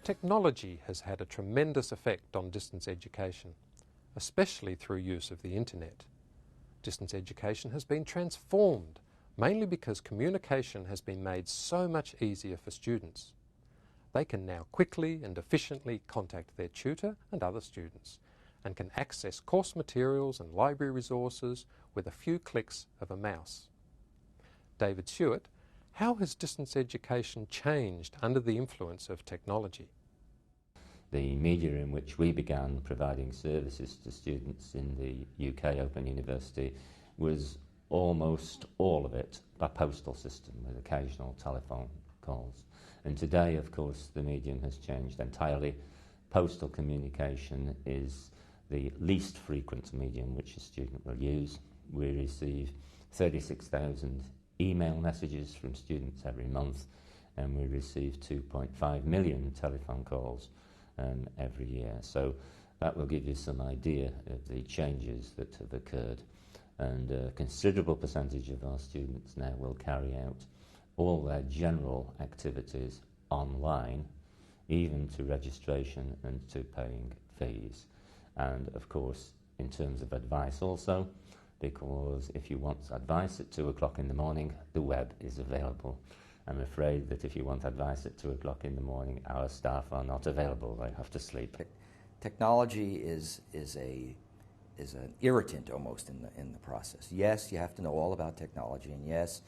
Technology has had a tremendous effect on distance education, especially through use of the internet. Distance education has been transformed, mainly because communication has been made so much easier for students. They can now quickly and efficiently contact their tutor and other students, and can access course materials and library resources with a few clicks of a mouse. David Stewart, how has distance education changed under the influence of technology? The media in which we began providing services to students in the UK Open University was almost all of it by postal system with occasional telephone calls. And today, of course, the medium has changed entirely. Postal communication is the least frequent medium which a student will use. We receive 36,000 email messages from students every month, and we receive 2.5 million telephone calls every year. So that will give you some idea of the changes that have occurred. And a considerable percentage of our students now will carry out all their general activities online, even to registration and to paying fees. And of course, in terms of advice also, because if you want advice at 2 o'clock in the morning, the web is available. I'm afraid that if you want advice at 2 o'clock in the morning, our staff are not available. They have to sleep. Technology is an irritant almost in the process. Yes, you have to know all about technology, and yes,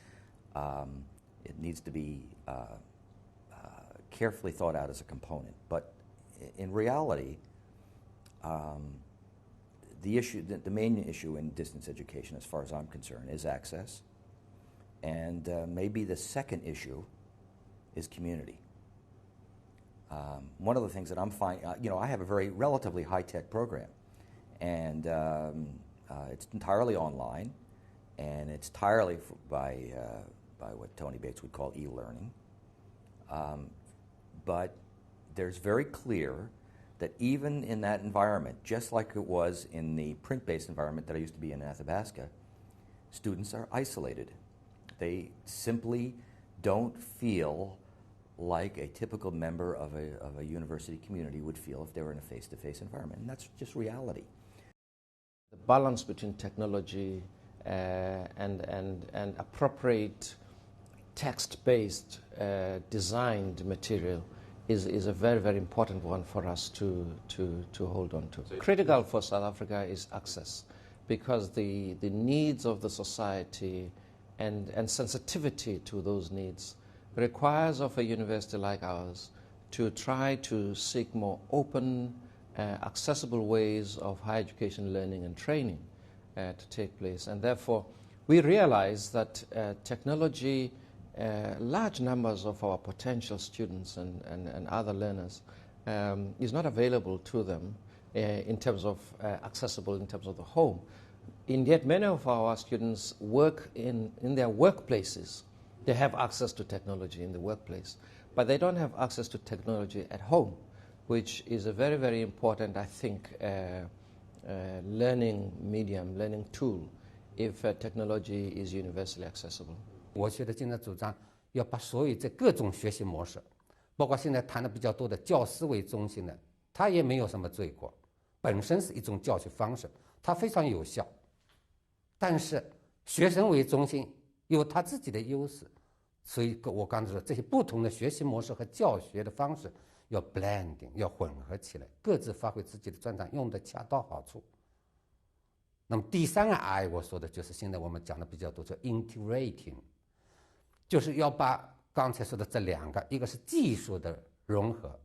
it needs to be carefully thought out as a component. But in reality, the main issue in distance education, as far as I'm concerned, is access. And maybe the second issue is community. One of the things that I'm finding, I have a very relatively high-tech program, and it's entirely online, and it's entirely by what Tony Bates would call e-learning. But there's very clear that even in that environment, just like it was in the print-based environment that I used to be in Athabasca, students are isolated. They simply don't feel like a typical member of a university community would feel if they were in a face-to-face environment, and that's just reality. The balance between technology and appropriate text-based designed material is a very, very important one for us to hold on to. Critical for South Africa is access, because the needs of the society and sensitivity to those needs requires of a university like ours to try to seek more open, accessible ways of higher education learning and training to take place. And therefore, we realize that technology, large numbers of our potential students and other learners is not available to them in terms of accessible in terms of the home. And yet many of our students work in their workplaces. They have access to technology in the workplace, but they don't have access to technology at home, which is a very, very important, I think, learning medium, learning tool, if technology is universally accessible. 我学的现在主张要把所有这各种学习模式，包括现在谈的比较多的教师为中心的，它也没有什么罪过，本身是一种教学方式，它非常有效。但是学生为中心有他自己的优势，所以我刚才说这些不同的学习模式和教学的方式要 blending， 要混合起来，各自发挥自己的专长，用得恰到好处。那么第三个 I 我说的就是现在我们讲的比较多，叫 integrating， 就是要把刚才说的这两个，一个是技术的融合，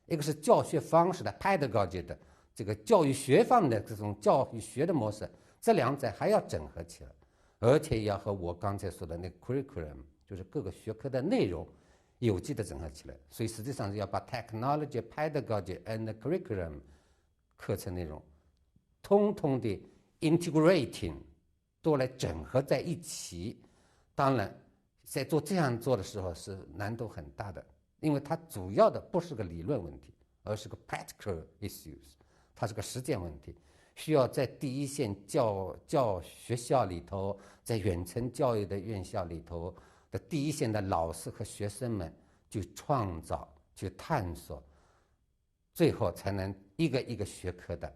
一个是教学方式的 pedagogy 的这个教育学方的这种教育学的模式，这两者还要整合起来，而且要和我刚才说的那个 curriculum， 就是各个学科的内容有机的整合起来。所以实际上是要把 technology, pedagogy and curriculum 课程内容通通的 integrating 都来整合在一起。当然在这样做的时候是难度很大的，因为它主要的不是个理论问题，而是个 practical issues， 它是个实践问题。需要在第一线教学校里头，在远程教育的院校里头的第一线的老师和学生们去创造、去探索，最后才能一个一个学科的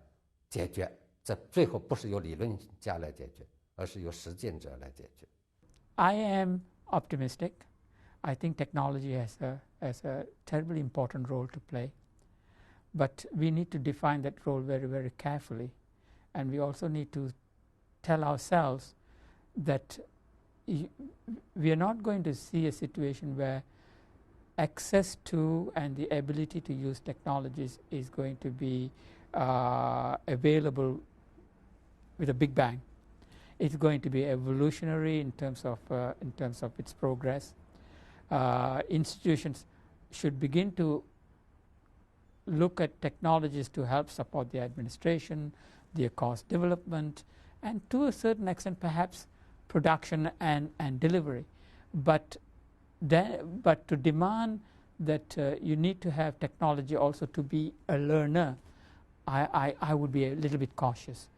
解决。这最后不是由理论家来解决，而是由实践者来解决。I am optimistic. I think technology has a terribly important role to play. But we need to define that role very, very carefully. And we also need to tell ourselves that we are not going to see a situation where access to and the ability to use technologies is going to be available with a big bang. It's going to be evolutionary in terms of its progress. Institutions should begin to look at technologies to help support the administration, their cost development, and to a certain extent perhaps production and delivery. But to demand that you need to have technology also to be a learner, I would be a little bit cautious,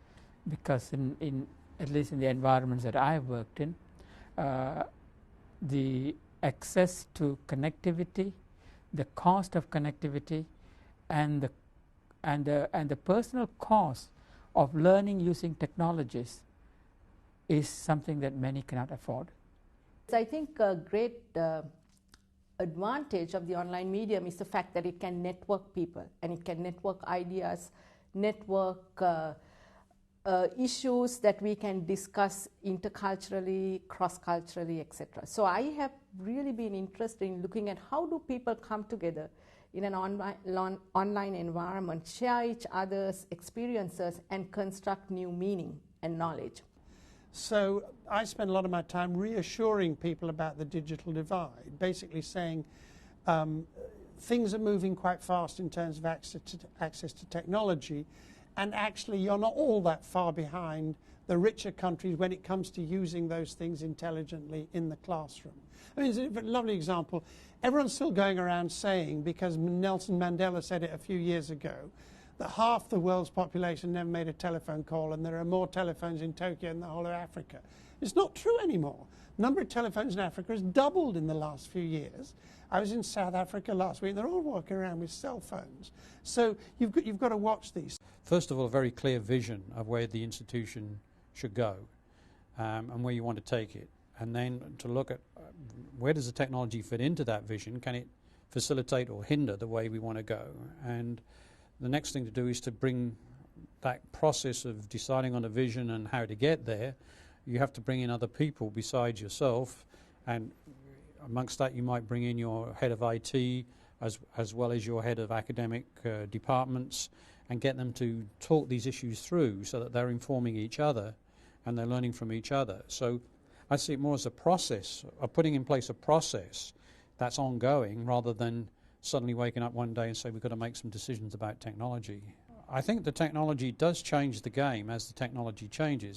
because in at least in the environments that I've worked in, the access to connectivity, the cost of connectivity, and the personal cost of learning using technologies is something that many cannot afford. I think a great advantage of the online medium is the fact that it can network people, and it can network ideas, network issues that we can discuss interculturally, cross-culturally, etc. So I have really been interested in looking at how do people come together in an online environment, share each other's experiences, and construct new meaning and knowledge. So I spend a lot of my time reassuring people about the digital divide, basically saying things are moving quite fast in terms of access to technology, and actually you're not all that far behind the richer countries when it comes to using those things intelligently in the classroom. I mean, it's a lovely example. Everyone's still going around saying, because Nelson Mandela said it a few years ago, that half the world's population never made a telephone call, and there are more telephones in Tokyo than the whole of Africa. It's not true anymore. The number of telephones in Africa has doubled in the last few years. I was in South Africa last week, and they're all walking around with cell phones. So you've got to watch these. First of all, a very clear vision of where the institution should go and where you want to take it. And then to look at where does the technology fit into that vision? Can it facilitate or hinder the way we want to go? And the next thing to do is to bring that process of deciding on a vision and how to get there. You have to bring in other people besides yourself, and amongst that you might bring in your head of IT as well as your head of academic departments, and get them to talk these issues through so that they're informing each other and they're learning from each other. So I see it more as a process of putting in place a process that's ongoing, rather than suddenly waking up one day and say we've got to make some decisions about technology. I think the technology does change the game as the technology changes.